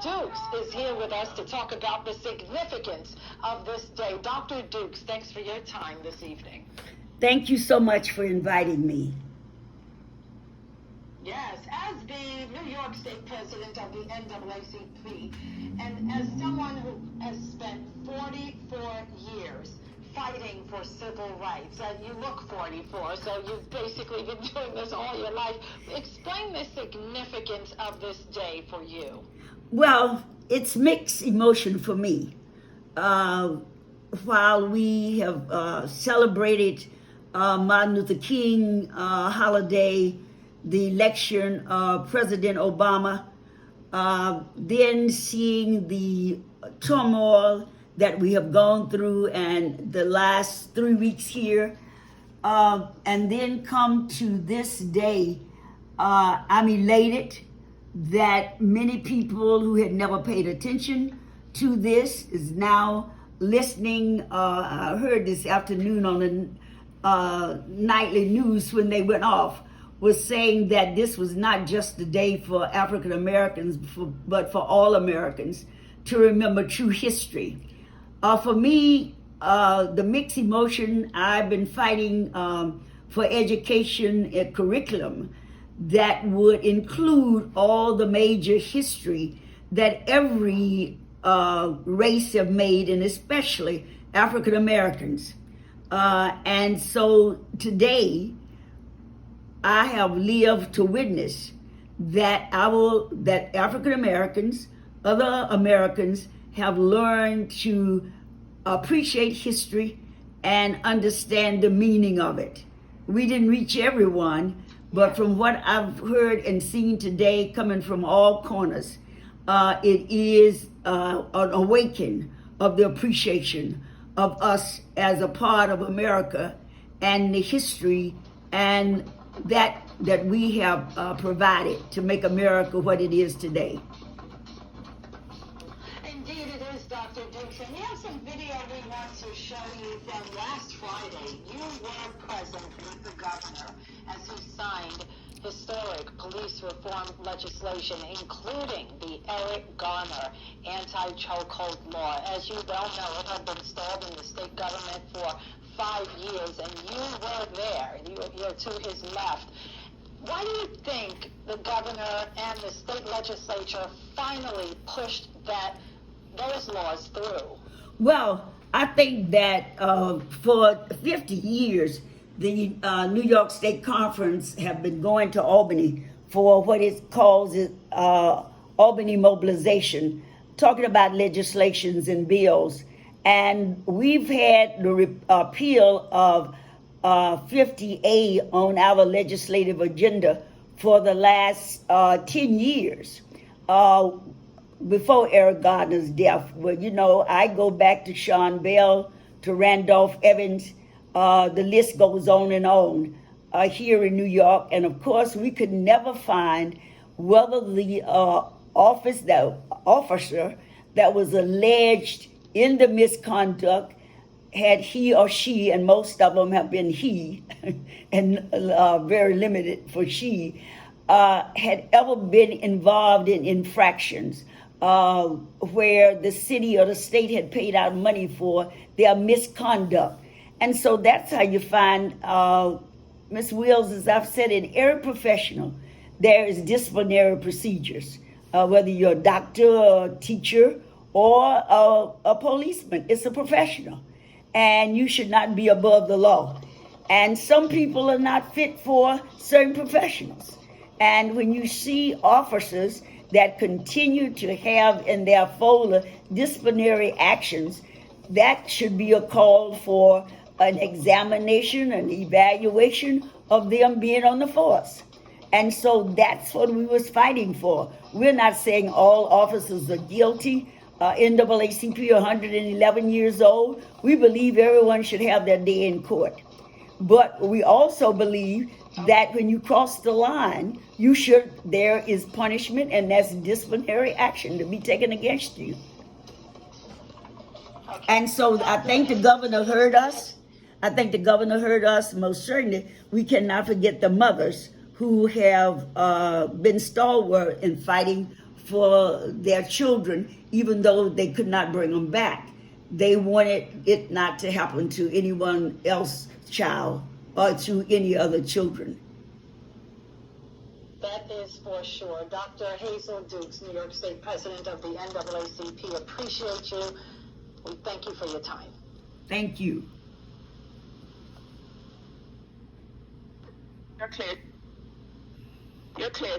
Dukes is here with us to talk about the significance of this day. Dr. Dukes, thanks for your time this evening. Thank you so much for inviting me. Yes, as the New York State president of the NAACP, and as someone who has spent 44 years fighting for civil rights, you look 44, so you've basically been doing this all your life. Explain the significance of this day for you. Well, it's mixed emotion for me. While we have celebrated Martin Luther King holiday, the election of President Obama, then seeing the turmoil that we have gone through and the last 3 weeks here, and then come to this day, I'm elated that many people who had never paid attention to this is now listening. I heard this afternoon on the nightly news when they went off, was saying that this was not just a day for African Americans, but for all Americans to remember true history. For me, the mixed emotion, I've been fighting for education, a curriculum that would include all the major history that every race have made, and especially African Americans. And so today, I have lived to witness that African Americans, other Americans, have learned to appreciate history and understand the meaning of it. We didn't reach everyone, but from what I've heard and seen today, coming from all corners, it is an awakening of the appreciation of us as a part of America and the history and that we have provided to make America what it is today. Indeed it is, Dr. Dukes. And we have some video we want to show you from last Friday. You were present with the governor as he signed historic police reform legislation, including the Eric Garner anti-chokehold law. As you well know, it had been stalled in the state government for 5 years, and you were there. You're to his left. Why do you think the governor and the state legislature finally pushed those laws through? Well, I think that for 50 years, the New York State Conference have been going to Albany for what it calls Albany mobilization, talking about legislations and bills. And we've had the repeal of 50A on our legislative agenda for the last 10 years. Before Eric Gardner's death, well, you know, I go back to Sean Bell, to Randolph Evans. The list goes on here in New York. And of course, we could never find whether the officer that was alleged in the misconduct, had he or she, and most of them have been he, and very limited for she, had ever been involved in infractions where the city or the state had paid out money for their misconduct. And so that's how you find, Ms. Wills, as I've said, in every professional, there is disciplinary procedures, whether you're a doctor or a teacher or a policeman. It's a professional, and you should not be above the law. And some people are not fit for certain professions. And when you see officers that continue to have in their folder disciplinary actions, that should be a call for an examination, an evaluation of them being on the force. And so that's what we was fighting for. We're not saying all officers are guilty. NAACP, 111 years old. We believe everyone should have their day in court. But we also believe that when you cross the line, there is punishment, and that's disciplinary action to be taken against you. And so I think the governor heard us. Most certainly. We cannot forget the mothers who have been stalwart in fighting for their children, even though they could not bring them back. They wanted it not to happen to anyone else's child or to any other children. That is for sure. Dr. Hazel Dukes, New York State President of the NAACP, appreciate you. We thank you for your time. Thank you. You're clear. You're clear.